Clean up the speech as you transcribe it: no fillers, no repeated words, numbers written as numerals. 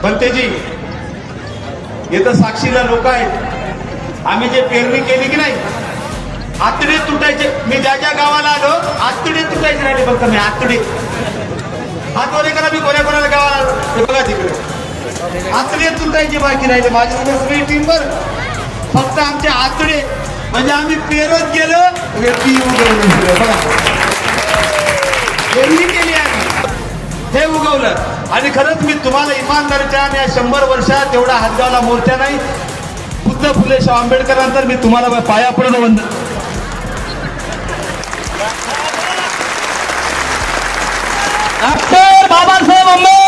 बनतेजी इथं साक्षीला लोक आहेत. आम्ही जे पेरणी केली की नाही, आतडे तुटायचे. मी ज्या ज्या गावाला आलो आतडे तुटायचे राहिले. फक्त मी आतडे हात वर करा. मी कोणाकोणाला गावाला आलो ते बघा तिकडे आतडे तुटायचे बाकी राहिले. माझ्या सगळी टीमवर फक्त आमचे आतडे, म्हणजे आम्ही पेरत गेलो पी उगवलं. बघा पेरणी केली आम्ही, हे उगवलं. आणि खरंच मी तुम्हाला इमानदारीच्या या 100 वर्षात एवढा हातगावला मोर्चा नाही. बुद्ध फुले शाह आंबेडकरांतर मी तुम्हाला पाया पडून वंदन. डॉक्टर बाबासाहेब आंबेडकर